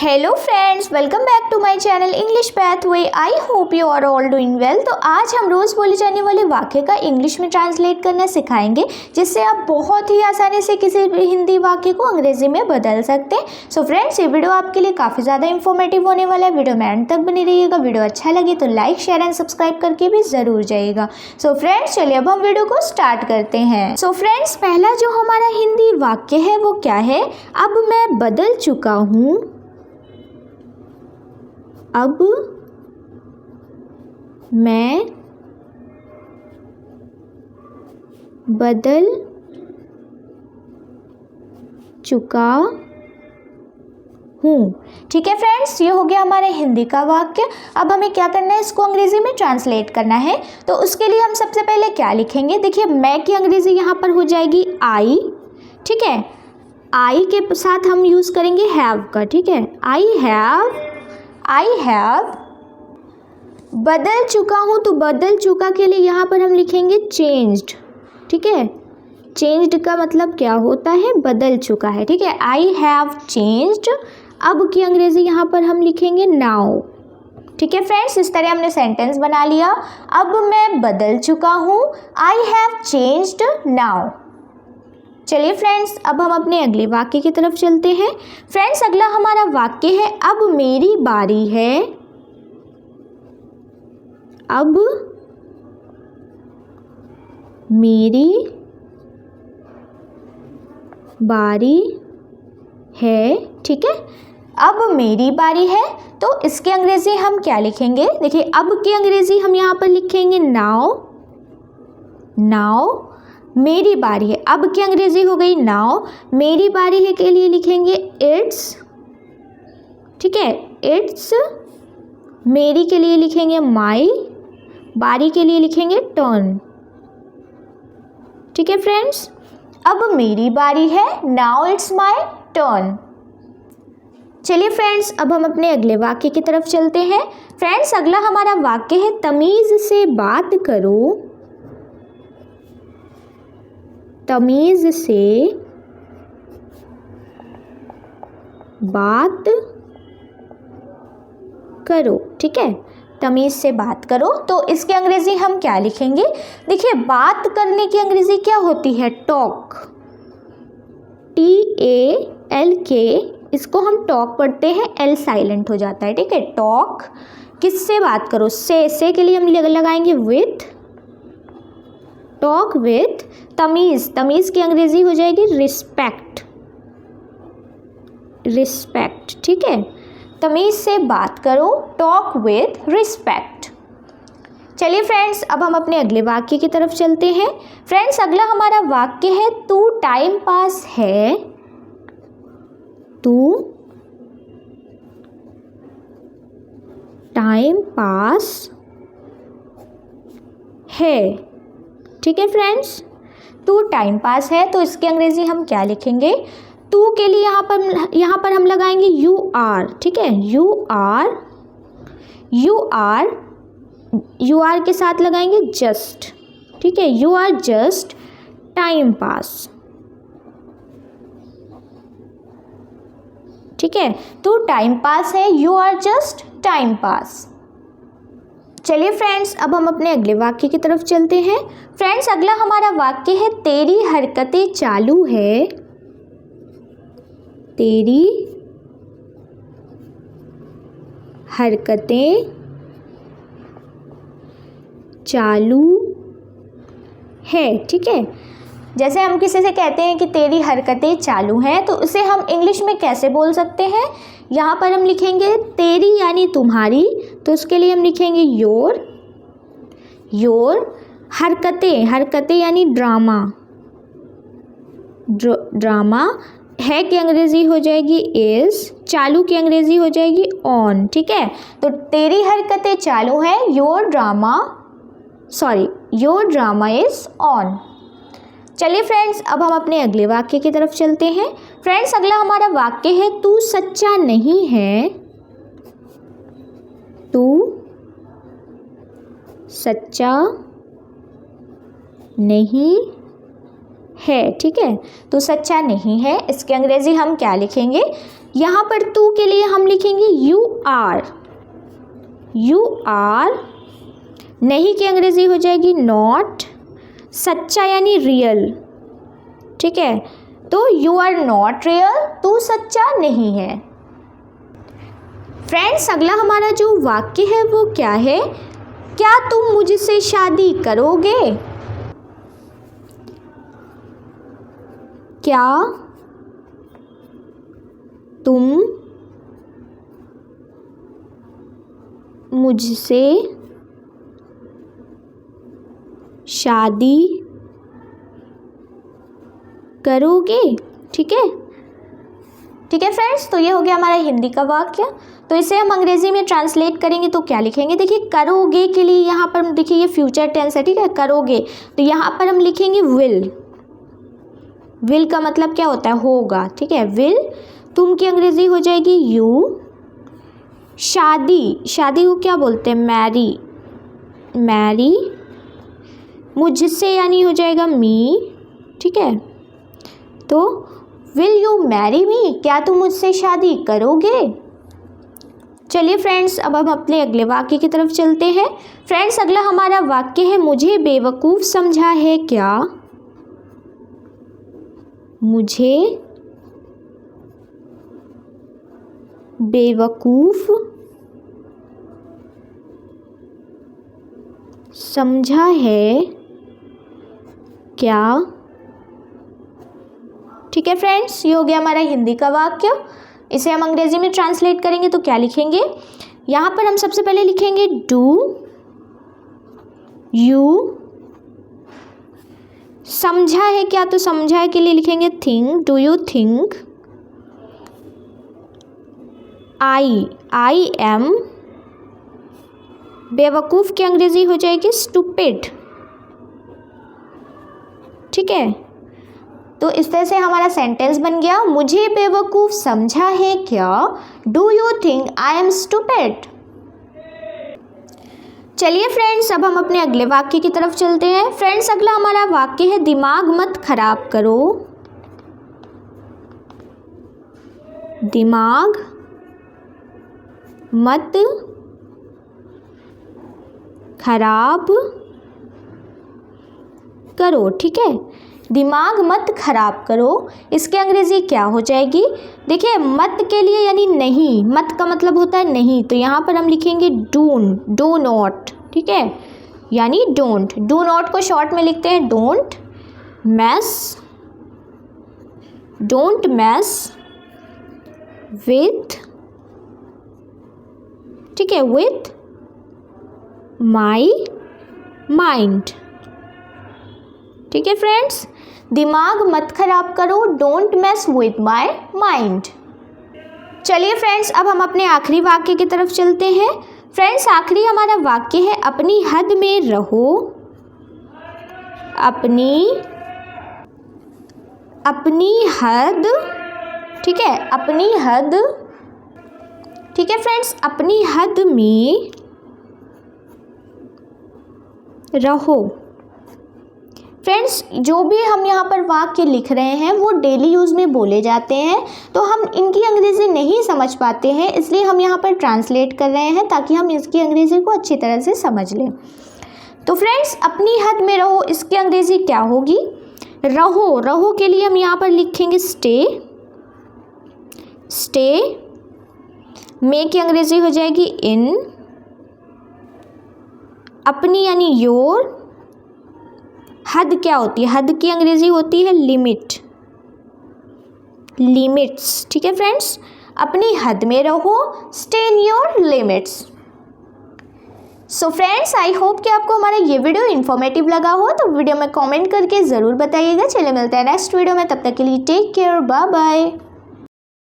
Hello friends, welcome back to my channel English pathway. I hope you are all doing well. तो आज हम रोज़ बोले जाने वाले वाक्य का इंग्लिश में ट्रांसलेट करना सिखाएंगे, जिससे आप बहुत ही आसानी से किसी भी हिंदी वाक्य को अंग्रेजी में बदल सकते हैं। सो फ्रेंड्स, ये वीडियो आपके लिए काफ़ी ज़्यादा इंफॉर्मेटिव होने वाला है। वीडियो में एंड तक बनी रहिएगा। वीडियो अच्छा लगे तो लाइक, शेयर एंड सब्सक्राइब करके भी ज़रूर जाइएगा। सो फ्रेंड्स, चलिए अब हम वीडियो को स्टार्ट करते हैं। सो फ्रेंड्स, पहला जो हमारा हिंदी वाक्य है वो क्या है? अब मैं बदल चुका हूँ। अब मैं बदल चुका हूँ। ठीक है फ्रेंड्स, ये हो गया हमारे हिंदी का वाक्य। अब हमें क्या करना है, इसको अंग्रेजी में ट्रांसलेट करना है। तो उसके लिए हम सबसे पहले क्या लिखेंगे? देखिए, मैं की अंग्रेजी यहाँ पर हो जाएगी आई। ठीक है, आई के साथ हम यूज़ करेंगे हैव का। ठीक है, आई हैव बदल चुका हूँ। तो बदल चुका के लिए यहाँ पर हम लिखेंगे चेंज्ड। ठीक है, चेंज्ड का मतलब क्या होता है? बदल चुका है। ठीक है, आई हैव चेंज्ड। अब की अंग्रेजी यहाँ पर हम लिखेंगे नाउ। ठीक है फ्रेंड्स, इस तरह हमने सेंटेंस बना लिया। अब मैं बदल चुका हूँ, आई हैव चेंज्ड नाउ। चलिए फ्रेंड्स, अब हम अपने अगले वाक्य की तरफ चलते हैं। फ्रेंड्स, अगला हमारा वाक्य है अब मेरी बारी है। अब मेरी बारी है। ठीक है, अब मेरी बारी है। तो इसकी अंग्रेजी हम क्या लिखेंगे? देखिए, अब की अंग्रेजी हम यहाँ पर लिखेंगे नाउ। मेरी बारी है, अब की अंग्रेजी हो गई नाउ। मेरी बारी है के लिए लिखेंगे इट्स। ठीक है, इट्स। मेरी के लिए लिखेंगे माई। बारी के लिए लिखेंगे टर्न। ठीक है फ्रेंड्स, अब मेरी बारी है, नाउ इट्स माई टर्न। चलिए फ्रेंड्स, अब हम अपने अगले वाक्य की तरफ चलते हैं। फ्रेंड्स, अगला हमारा वाक्य है तमीज से बात करो। तमीज से बात करो। ठीक है, तमीज से बात करो। तो इसकी अंग्रेजी हम क्या लिखेंगे? देखिए, बात करने की अंग्रेजी क्या होती है? टॉक। TALK, इसको हम टॉक पढ़ते हैं, एल साइलेंट हो जाता है। ठीक है, टॉक। किससे बात करो? से के लिए हम लगाएंगे विथ। टॉक विथ तमीज की अंग्रेजी हो जाएगी रिस्पेक्ट। ठीक है, तमीज से बात करो, टॉक विथ रिस्पेक्ट। चलिए फ्रेंड्स, अब हम अपने अगले वाक्य की तरफ चलते हैं। फ्रेंड्स, अगला हमारा वाक्य है तू टाइम पास है। तू टाइम पास है। ठीक है फ्रेंड्स, तू टाइम पास है। तो इसकी अंग्रेजी हम क्या लिखेंगे? तू के लिए यहाँ पर हम लगाएंगे यू आर। ठीक है, यू आर के साथ लगाएंगे जस्ट। ठीक है, you are just time pass. ठीक है, तू टाइम पास है, you are just time pass. चलिए फ्रेंड्स, अब हम अपने अगले वाक्य की तरफ चलते हैं। फ्रेंड्स, अगला हमारा वाक्य है तेरी हरकतें चालू है। तेरी हरकतें चालू है। ठीक है, जैसे हम किसी से कहते हैं कि तेरी हरकतें चालू हैं, तो उसे हम इंग्लिश में कैसे बोल सकते हैं? यहाँ पर हम लिखेंगे तेरी यानी तुम्हारी, तो उसके लिए हम लिखेंगे योर। हरकतें यानी ड्रामा है की अंग्रेजी हो जाएगी इज। चालू की अंग्रेजी हो जाएगी ऑन। ठीक है, तो तेरी हरकतें चालू है, योर ड्रामा इज ऑन। चलिए फ्रेंड्स, अब हम अपने अगले वाक्य की तरफ चलते हैं। फ्रेंड्स, अगला हमारा वाक्य है तू सच्चा नहीं है। तू सच्चा नहीं है। ठीक है, तो सच्चा नहीं है, इसकी अंग्रेजी हम क्या लिखेंगे? यहाँ पर तू के लिए हम लिखेंगे यू आर। You are. नहीं की अंग्रेजी हो जाएगी नॉट। सच्चा यानी रियल, ठीक है, तो यू आर नॉट रियल, तू सच्चा नहीं है। फ्रेंड्स अगला हमारा जो वाक्य है वो क्या है, क्या तुम मुझसे शादी करोगे। क्या तुम मुझसे शादी करोगे। ठीक है, ठीक है फ्रेंड्स, तो ये हो गया हमारा हिंदी का वाक्य। तो इसे हम अंग्रेजी में ट्रांसलेट करेंगे तो क्या लिखेंगे, देखिए करोगे के लिए यहाँ पर देखिए ये फ्यूचर टेंस है, ठीक है, करोगे, तो यहाँ पर हम लिखेंगे विल। विल का मतलब क्या होता है, होगा, ठीक है, विल। तुम की अंग्रेजी हो जाएगी यू। शादी, शादी को क्या बोलते हैं, मैरी। मैरी। मुझसे यानी हो जाएगा मी, ठीक है, तो विल यू मैरी मी, क्या तुम मुझसे शादी करोगे। चलिए फ्रेंड्स अब हम अपने अगले वाक्य की तरफ चलते हैं। फ्रेंड्स अगला हमारा वाक्य है, मुझे बेवकूफ़ समझा है क्या। मुझे बेवकूफ़ समझा है क्या। ठीक है फ्रेंड्स, ये हो गया हमारा हिंदी का वाक्य। इसे हम अंग्रेजी में ट्रांसलेट करेंगे तो क्या लिखेंगे, यहाँ पर हम सबसे पहले लिखेंगे डू यू। समझा है क्या, तो समझा है के लिए लिखेंगे think, do you think. I am. बेवकूफ़ की अंग्रेजी हो जाएगी स्टूपिड, ठीक है, तो इस तरह से हमारा सेंटेंस बन गया, मुझे बेवकूफ़ समझा है क्या, do you think I am stupid. चलिए फ्रेंड्स अब हम अपने अगले वाक्य की तरफ चलते हैं। फ्रेंड्स अगला हमारा वाक्य है, दिमाग मत खराब करो। दिमाग मत खराब करो, ठीक है, दिमाग मत खराब करो, इसकी अंग्रेजी क्या हो जाएगी, देखिए मत के लिए यानी नहीं, मत का मतलब होता है नहीं, तो यहाँ पर हम लिखेंगे डू नॉट, ठीक है, यानी डोंट। डू नॉट को शॉर्ट में लिखते हैं डोंट मैस विथ, ठीक है, विथ माई माइंड। ठीक है फ्रेंड्स, दिमाग मत खराब करो, don't mess with my mind. चलिए फ्रेंड्स अब हम अपने आखिरी वाक्य की तरफ चलते हैं। फ्रेंड्स आखिरी हमारा वाक्य है, अपनी हद में रहो। अपनी हद, ठीक है, अपनी हद, ठीक है फ्रेंड्स, अपनी हद में रहो। फ्रेंड्स जो भी हम यहाँ पर वाक्य लिख रहे हैं वो डेली यूज़ में बोले जाते हैं, तो हम इनकी अंग्रेज़ी नहीं समझ पाते हैं, इसलिए हम यहाँ पर ट्रांसलेट कर रहे हैं ताकि हम इसकी अंग्रेज़ी को अच्छी तरह से समझ लें। तो फ्रेंड्स अपनी हद में रहो, इसकी अंग्रेज़ी क्या होगी, रहो के लिए हम यहाँ पर लिखेंगे स्टे। मे की अंग्रेज़ी हो जाएगी इन। अपनी यानी योर। हद क्या होती है, हद की अंग्रेजी होती है लिमिट्स, ठीक है फ्रेंड्स, अपनी हद में रहो, stay in your limits. So friends I hope कि आपको हमारा ये वीडियो इन्फॉर्मेटिव लगा हो, तो वीडियो में कमेंट करके ज़रूर बताइएगा। चलिए मिलते हैं नेक्स्ट वीडियो में, तब तक के लिए टेक केयर, बाय बाय।